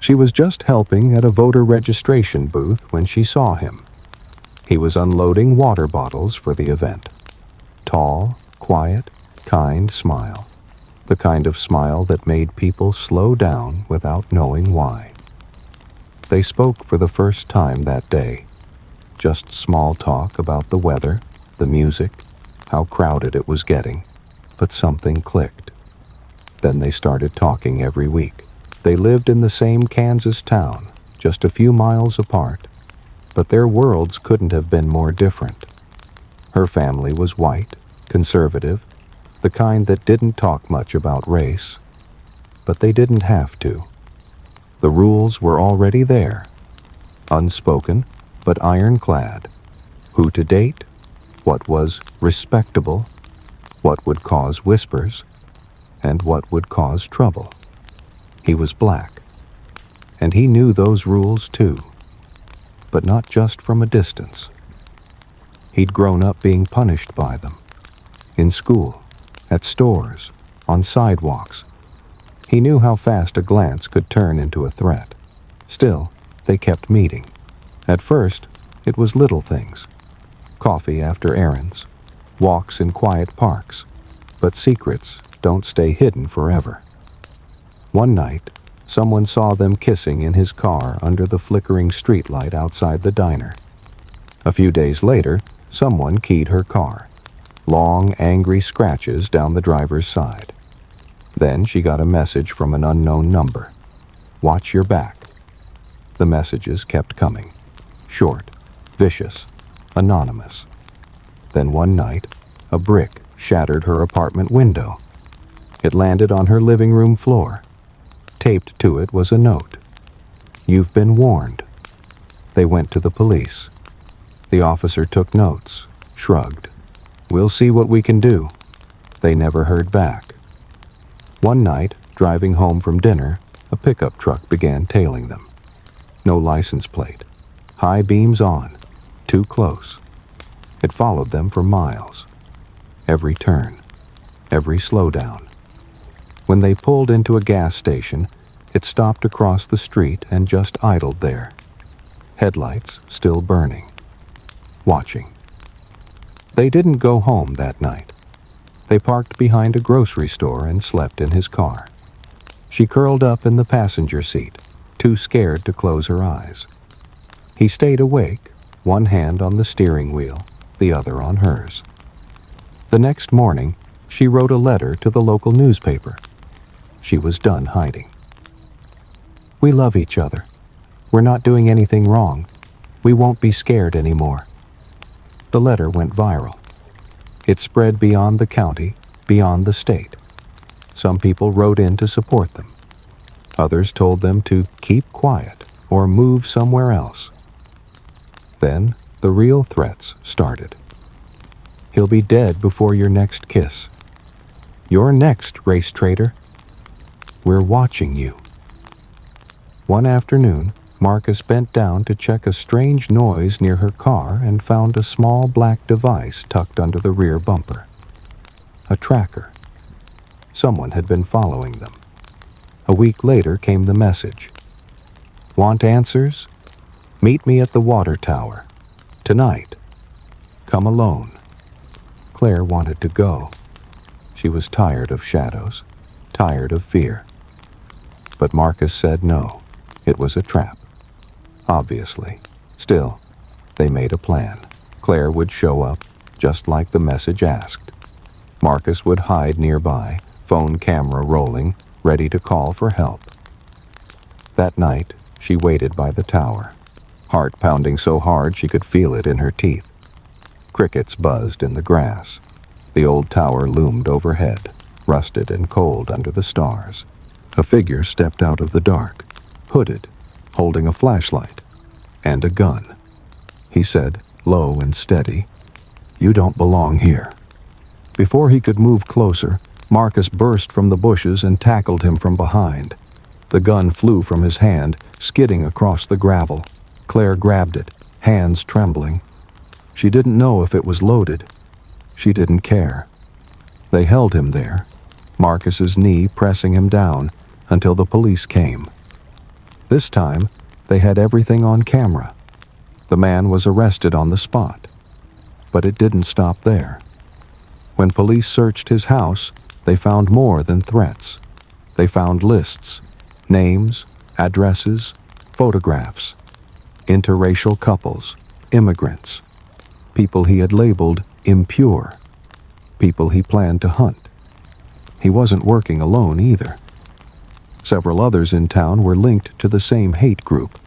She was just helping at a voter registration booth when she saw him. He was unloading water bottles for the event. Tall, quiet, kind smile. The kind of smile that made people slow down without knowing why. They spoke for the first time that day. Just small talk about the weather, the music, how crowded it was getting, but something clicked. Then they started talking every week. They lived in the same Kansas town, just a few miles apart, but their worlds couldn't have been more different. Her family was white, conservative, the kind that didn't talk much about race, but they didn't have to. The rules were already there, unspoken but ironclad. Who to date, what was respectable, what would cause whispers, and what would cause trouble. He was black, and he knew those rules too, but not just from a distance. He'd grown up being punished by them, in school, at stores, on sidewalks. He knew how fast a glance could turn into a threat. Still, they kept meeting. At first, it was little things. Coffee after errands, walks in quiet parks, but secrets don't stay hidden forever. One night, someone saw them kissing in his car under the flickering streetlight outside the diner. A few days later, someone keyed her car. Long, angry scratches down the driver's side. Then she got a message from an unknown number. Watch your back. The messages kept coming. Short, vicious, anonymous. Then one night, a brick shattered her apartment window. It landed on her living room floor. Taped to it was a note. You've been warned. They went to the police. The officer took notes, shrugged. We'll see what we can do. They never heard back. One night, driving home from dinner, a pickup truck began tailing them. No license plate. High beams on. Too close. It followed them for miles. Every turn. Every slowdown. When they pulled into a gas station, it stopped across the street and just idled there. Headlights still burning. Watching. They didn't go home that night. They parked behind a grocery store and slept in his car. She curled up in the passenger seat, too scared to close her eyes. He stayed awake, one hand on the steering wheel, the other on hers. The next morning, she wrote a letter to the local newspaper. She was done hiding. We love each other. We're not doing anything wrong. We won't be scared anymore. The letter went viral. It spread beyond the county, beyond the state. Some people wrote in to support them. Others told them to keep quiet or move somewhere else. Then the real threats started. He'll be dead before your next kiss. You're next, race traitor. We're watching you. One afternoon, Marcus bent down to check a strange noise near her car and found a small black device tucked under the rear bumper. A tracker. Someone had been following them. A week later came the message. Want answers? Meet me at the water tower. Tonight. Come alone. Claire wanted to go. She was tired of shadows, tired of fear. But Marcus said no. It was a trap. Obviously. Still, they made a plan. Claire would show up, just like the message asked. Marcus would hide nearby, phone camera rolling, ready to call for help. That night, she waited by the tower, heart pounding so hard she could feel it in her teeth. Crickets buzzed in the grass. The old tower loomed overhead, rusted and cold under the stars. A figure stepped out of the dark, hooded, holding a flashlight and a gun. He said, low and steady, "You don't belong here." Before he could move closer, Marcus burst from the bushes and tackled him from behind. The gun flew from his hand, skidding across the gravel. Claire grabbed it, hands trembling. She didn't know if it was loaded. She didn't care. They held him there, Marcus's knee pressing him down, until the police came. This time, they had everything on camera. The man was arrested on the spot. But it didn't stop there. When police searched his house, they found more than threats. They found lists, names, addresses, photographs, interracial couples, immigrants, people he had labeled impure, people he planned to hunt. He wasn't working alone either. Several others in town were linked to the same hate group,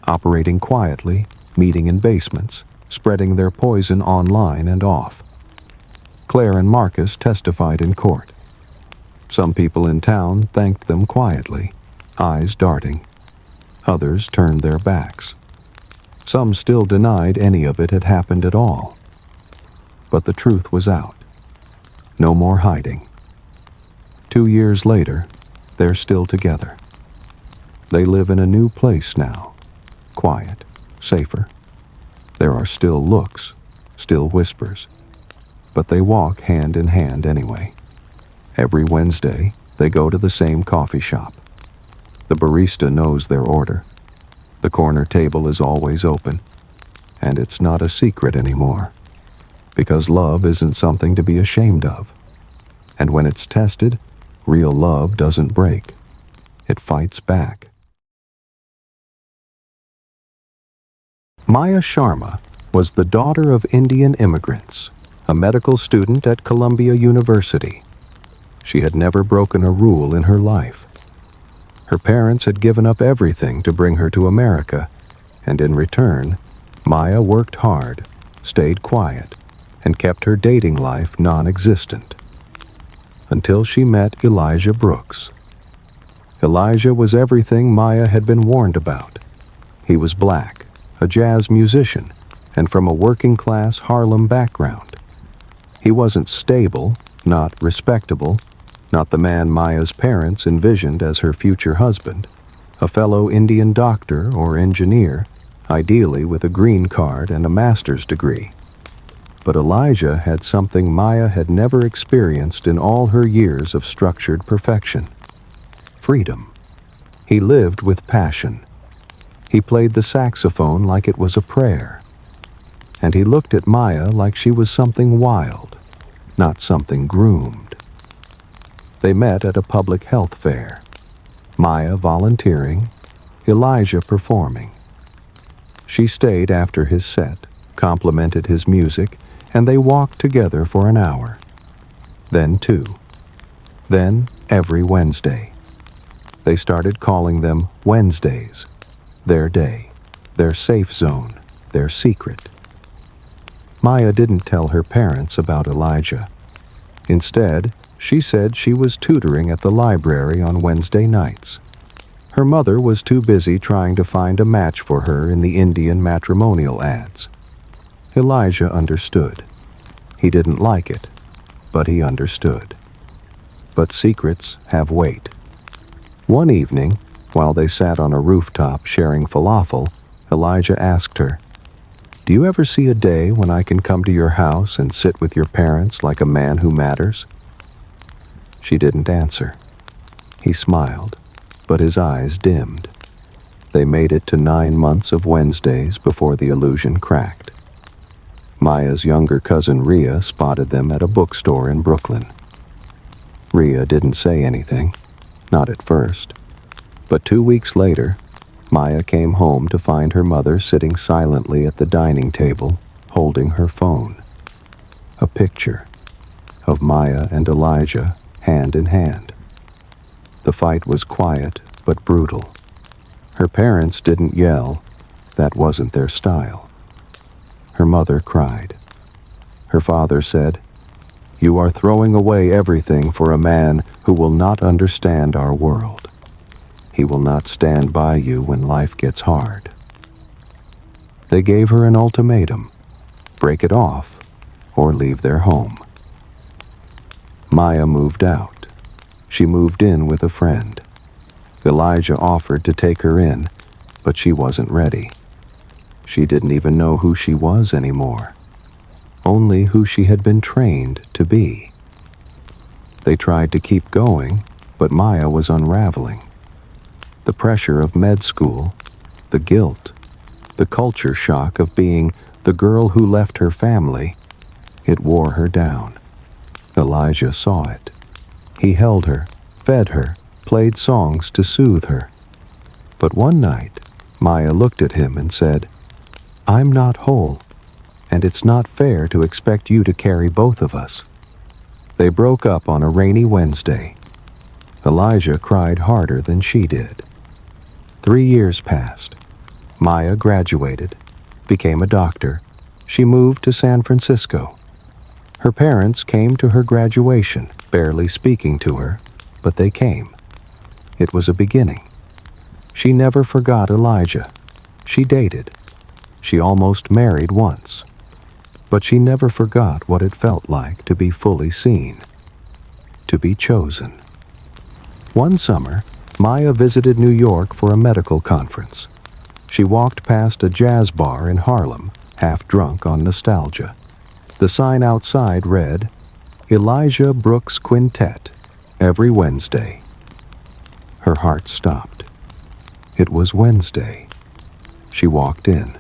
operating quietly, meeting in basements, spreading their poison online and off. Claire and Marcus testified in court. Some people in town thanked them quietly, eyes darting. Others turned their backs. Some still denied any of it had happened at all. But the truth was out. No more hiding. 2 years later, they're still together. They live in a new place now. Quiet, safer. There are still looks, still whispers. But they walk hand in hand anyway. Every Wednesday, they go to the same coffee shop. The barista knows their order. The corner table is always open. And it's not a secret anymore. Because love isn't something to be ashamed of. And when it's tested, real love doesn't break. It fights back. Maya Sharma was the daughter of Indian immigrants, a medical student at Columbia University. She had never broken a rule in her life. Her parents had given up everything to bring her to America, and in return, Maya worked hard, stayed quiet, and kept her dating life non-existent. Until she met Elijah Brooks. Elijah was everything Maya had been warned about. He was black, a jazz musician, and from a working-class Harlem background. He wasn't stable, not respectable, not the man Maya's parents envisioned as her future husband, a fellow Indian doctor or engineer, ideally with a green card and a master's degree. But Elijah had something Maya had never experienced in all her years of structured perfection. Freedom. He lived with passion. He played the saxophone like it was a prayer. And he looked at Maya like she was something wild, not something groomed. They met at a public health fair. Maya volunteering, Elijah performing. She stayed after his set, complimented his music, and they walked together for an hour. Then 2. Then every Wednesday. They started calling them Wednesdays. Their day, their safe zone, their secret. Maya didn't tell her parents about Elijah. Instead, she said she was tutoring at the library on Wednesday nights. Her mother was too busy trying to find a match for her in the Indian matrimonial ads. Elijah understood. He didn't like it, but he understood. But secrets have weight. One evening, while they sat on a rooftop sharing falafel, Elijah asked her, "Do you ever see a day when I can come to your house and sit with your parents like a man who matters?" She didn't answer. He smiled, but his eyes dimmed. They made it to 9 months of Wednesdays before the illusion cracked. Maya's younger cousin Rhea spotted them at a bookstore in Brooklyn. Rhea didn't say anything, not at first. But 2 weeks later, Maya came home to find her mother sitting silently at the dining table, holding her phone. A picture of Maya and Elijah hand in hand. The fight was quiet but brutal. Her parents didn't yell. That wasn't their style. Her mother cried. Her father said, "You are throwing away everything for a man who will not understand our world. He will not stand by you when life gets hard." They gave her an ultimatum: break it off or leave their home. Maya moved out. She moved in with a friend. Elijah offered to take her in, but she wasn't ready. She didn't even know who she was anymore, only who she had been trained to be. They tried to keep going, but Maya was unraveling. The pressure of med school, the guilt, the culture shock of being the girl who left her family, it wore her down. Elijah saw it. He held her, fed her, played songs to soothe her. But one night, Maya looked at him and said, "I'm not whole, and it's not fair to expect you to carry both of us." They broke up on a rainy Wednesday. Elijah cried harder than she did. 3 years passed. Maya graduated, became a doctor. She moved to San Francisco. Her parents came to her graduation, barely speaking to her, but they came. It was a beginning. She never forgot Elijah. She dated. She almost married once. But she never forgot what it felt like to be fully seen, to be chosen. One summer, Maya visited New York for a medical conference. She walked past a jazz bar in Harlem, half drunk on nostalgia. The sign outside read, "Elijah Brooks Quintet, every Wednesday." Her heart stopped. It was Wednesday. She walked in.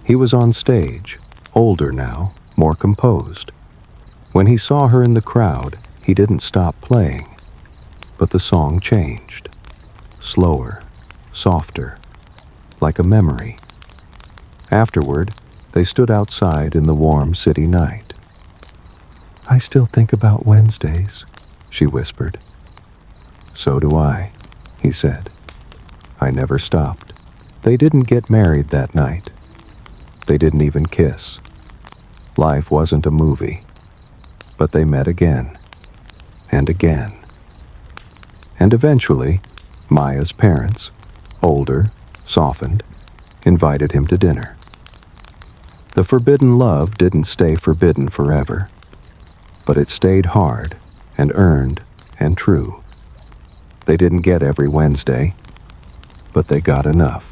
He was on stage, older now, more composed. When he saw her in the crowd, he didn't stop playing. But the song changed. Slower, softer, like a memory. Afterward, they stood outside in the warm city night. "I still think about Wednesdays," she whispered. "So do I," he said. "I never stopped." They didn't get married that night. They didn't even kiss. Life wasn't a movie. But they met again, and again. And eventually, Maya's parents, older, softened, invited him to dinner. The forbidden love didn't stay forbidden forever, but it stayed hard and earned and true. They didn't get every Wednesday, but they got enough.